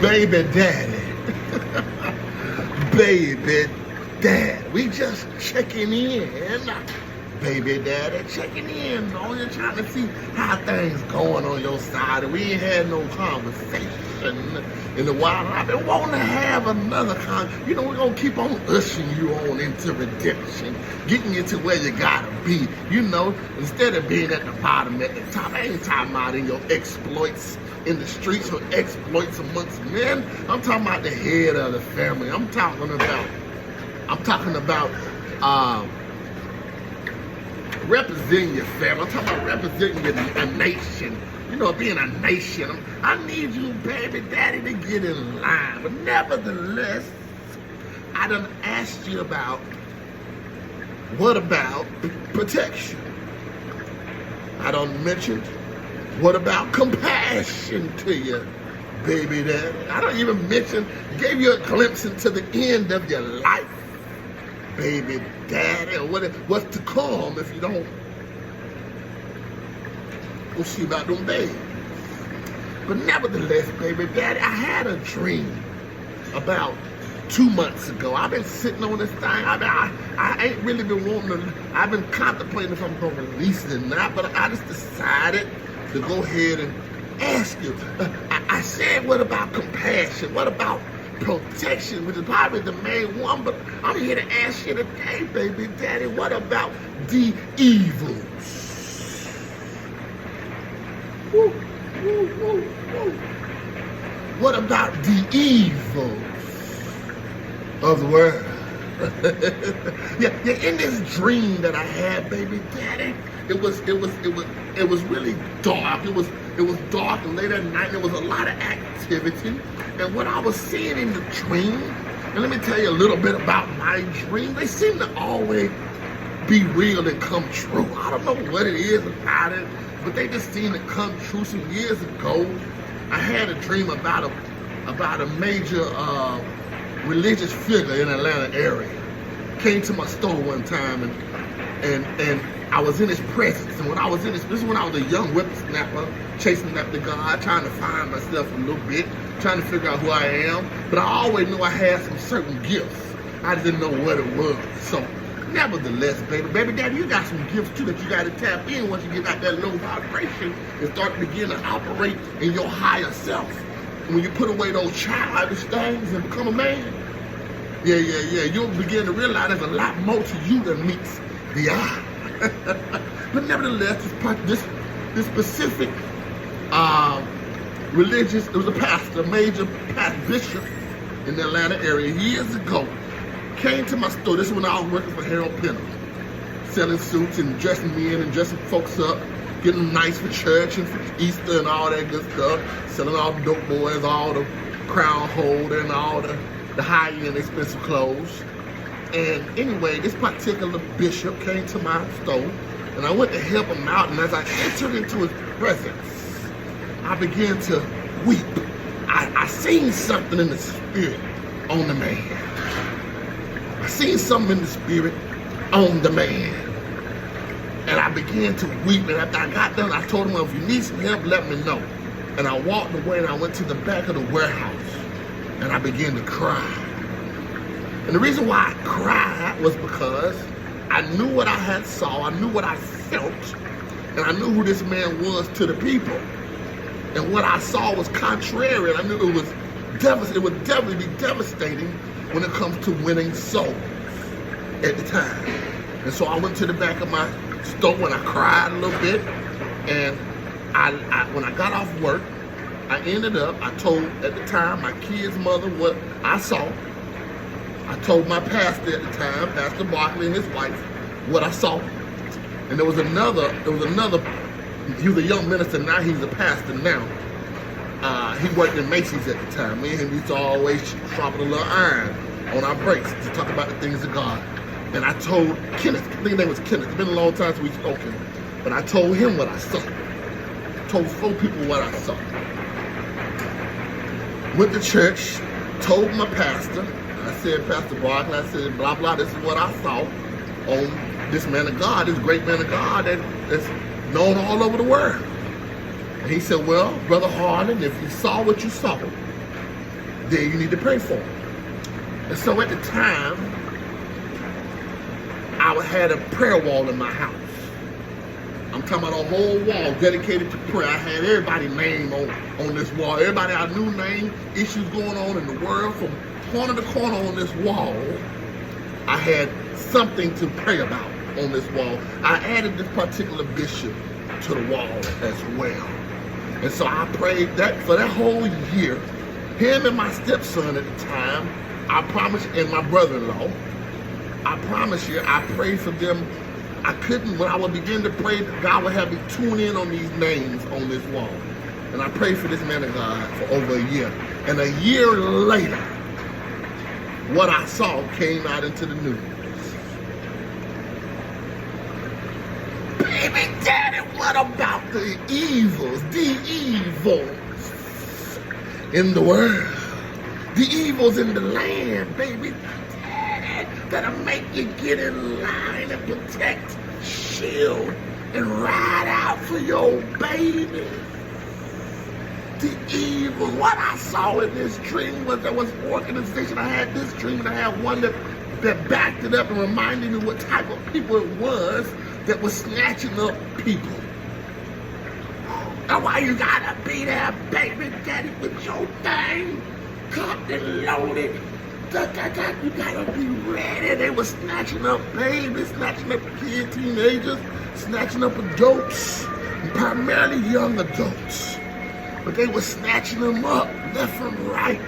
Baby daddy. Baby dad. We just checking in. Baby daddy, checking in on you, trying to see how things going on your side. We ain't had no conversation in a while. I've been wanting to have another we're gonna keep on ushering you on into redemption, getting you to where you gotta be. Instead of being at the bottom, at the top. I ain't talking about in your exploits in the streets or exploits amongst men. I'm talking about the head of the family. I'm talking about representing your family. I'm talking about representing a nation. Being a nation. I need you, baby daddy, to get in line. But nevertheless, I done asked you about, what about protection? I done mentioned, what about compassion to you, baby daddy? I don't even mention, gave you a glimpse into the end of your life, baby daddy, or what's to come if you don't. We'll see about them babies. But nevertheless, baby daddy, I had a dream about 2 months ago. I've been sitting on this thing. I ain't really been wanting to, I've been contemplating if I'm going to release it or not, but I just decided to go ahead and ask you. I said, what about compassion? What about protection, which is probably the main one, but I'm here to ask you today, baby daddy, what about the evils? Woo, woo, woo, woo. What about the evils of the world? yeah, in this dream that I had, baby daddy, it was really dark. It was dark and late at night. There was a lot of activity, and what I was seeing in the dream, and let me tell you a little bit about my dream. They seem to always be real and come true. I don't know what it is about it, but they just seem to come true. Some years ago, I had a dream about a major religious figure in the Atlanta area. Came to my store one time, and I was in his presence. And when I was in this is when I was a young whippersnapper, chasing after God, trying to find myself a little bit, trying to figure out who I am. But I always knew I had some certain gifts. I just didn't know what it was. So nevertheless, baby daddy, you got some gifts too that you got to tap in once you get out that low vibration and start to begin to operate in your higher self. And when you put away those childish things and become a man, you'll begin to realize there's a lot more to you than meets the eye. But nevertheless, this specific religious, it was a pastor, a major bishop in the Atlanta area years ago, came to my store. This is when I was working for Harold Pinner, selling suits and dressing men and dressing folks up, getting them nice for church and for Easter and all that good stuff, selling all the dope boys, all the crown holder and all the high-end expensive clothes. And anyway, this particular bishop came to my store, and I went to help him out, and as I entered into his presence, I began to weep. I seen something in the spirit on the man. I seen something in the spirit on the man. And I began to weep, and after I got done, I told him, well, if you need some help, let me know. And I walked away, and I went to the back of the warehouse, and I began to cry. And the reason why I cried was because I knew what I had saw, I knew what I felt, and I knew who this man was to the people. And what I saw was contrary, and I knew it would definitely be devastating when it comes to winning souls at the time. And so I went to the back of my store and I cried a little bit, and when I got off work, I told at the time my kid's mother what I saw. I told my pastor at the time, Pastor Barkley and his wife, what I saw. And there was another, he was a young minister, now he's a pastor now. He worked in Macy's at the time. Me and him used to always sharpen a little iron on our breaks to talk about the things of God. And I told Kenneth, I think his name was Kenneth, it's been a long time since we've spoken, but I told him what I saw. I told 4 people what I saw. Went to church, told my pastor, I said, Pastor Barkley, I said, blah, blah, this is what I saw on this man of God, this great man of God that's known all over the world. And he said, well, Brother Harlan, if you saw what you saw, then you need to pray for them. And so at the time, I had a prayer wall in my house. I'm talking about a whole wall dedicated to prayer. I had everybody's name on this wall. Everybody I knew name, issues going on in the world, from corner to corner on this wall. I had something to pray about on this wall. I added this particular bishop to the wall as well. And so I prayed that for that whole year. Him and my stepson at the time, I promise, and my brother-in-law, I promise you, I prayed for them. I couldn't, when I would begin to pray, God would have me tune in on these names on this wall. And I prayed for this man of God for over a year. And a year later, what I saw came out into the news. Baby daddy, what about the evils in the world? The evils in the land, baby daddy, that'll make you get in line and protect, shield, and ride out for your baby. The evil. What I saw in this dream was there was an organization. I had this dream, and I had one that backed it up and reminded me what type of people it was that was snatching up people. That's why you gotta be there, baby daddy, with your thing cocked and loaded. You gotta be ready. They were snatching up babies, snatching up kids, teenagers, snatching up adults, primarily young adults. But they were snatching them up left and right.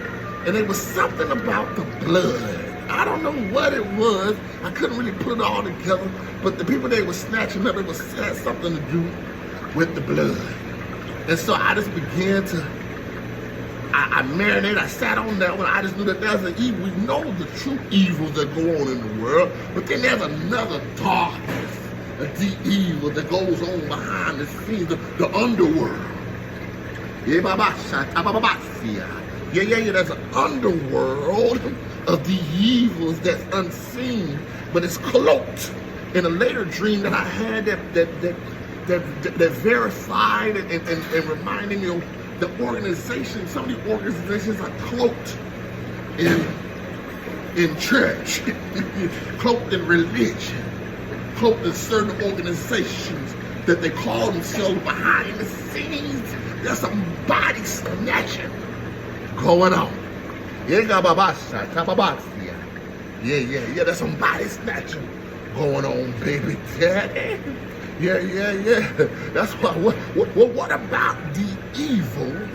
And there was something about the blood. I don't know what it was. I couldn't really put it all together. But the people they were snatching up, it had something to do with the blood. And so I just began to, I marinated, I sat on that one. I just knew that there's an evil. We know the true evils that go on in the world. But then there's another darkness, a deep evil that goes on behind the scenes, the underworld. Yeah, there's an underworld of the evils that's unseen, but it's cloaked. In a later dream that I had that verified and reminding me of the organization, some of the organizations are cloaked in church, cloaked in religion, cloaked in certain organizations that they call themselves behind the scenes. There's some body snatching going on. Yeah, there's some body snatching going on, baby daddy. Yeah. That's why, what about the evils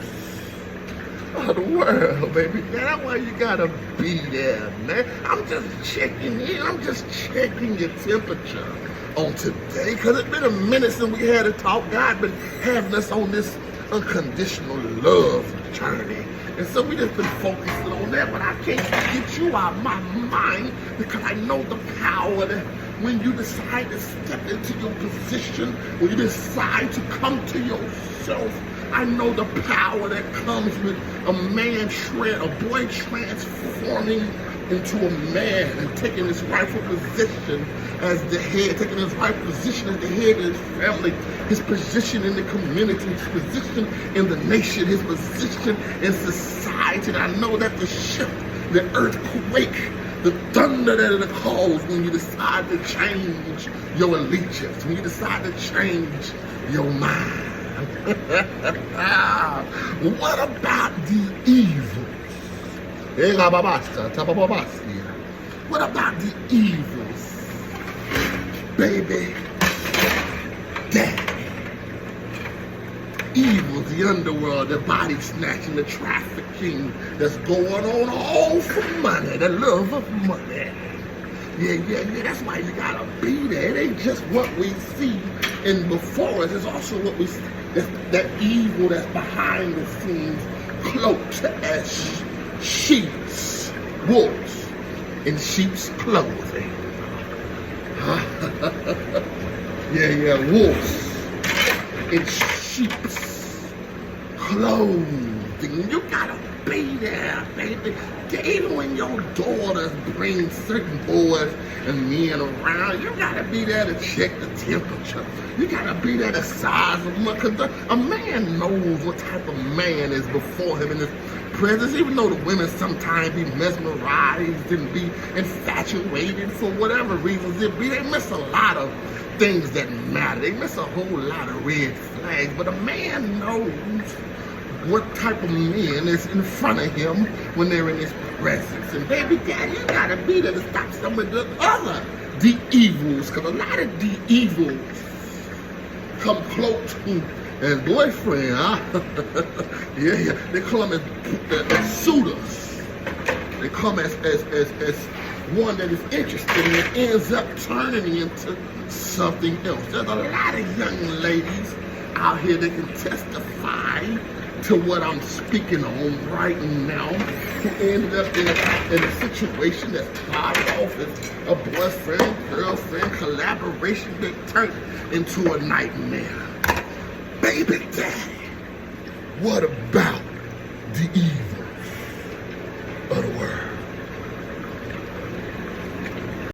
of the world, baby? That's why you gotta be there, man. I'm just checking in. I'm just checking your temperature on today, because it's been a minute since we had a talk. God been having us on this unconditional love journey. And so we just been focusing on that, but I can't get you out of my mind, because I know the power that when you decide to step into your position, when you decide to come to yourself, I know the power that comes with a boy transforming into a man and taking his rightful position as the head, taking his rightful position as the head of his family, his position in the community, his position in the nation, his position in society. And I know that the shift, the earthquake, the thunder that it calls when you decide to change your allegiance, when you decide to change your mind. What about the evils? What about the evils, baby daddy? Evil, the underworld, the body snatching, the trafficking that's going on all for money, the love of money. Yeah. That's why you gotta be there. It ain't just what we see in before us. It's also what we see. That evil that's behind the scenes, cloaked as sheep's, wolves in sheep's clothing. Wolves in sheep's clothes. everything. You gotta be there, baby. Even when your daughters bring certain boys and men around, you gotta be there to check the temperature. You gotta be there to size them up, because a man knows what type of man is before him in his presence, even though the women sometimes be mesmerized and be infatuated for whatever reasons it be. They miss a lot of things that matter. They miss a whole lot of red flags, but a man knows what type of man is in front of him when they're in his presence. And baby daddy, you gotta be there to stop some of the evils, because a lot of the evils come close to as boyfriend, huh? yeah, they call them as suitors. They come as one that is interested, and it ends up turning into something else. There's a lot of young ladies out here that can testify to what I'm speaking on right now, who ended up in a situation that started off as a boyfriend, girlfriend collaboration that turned into a nightmare. Baby daddy, what about the evil of the world?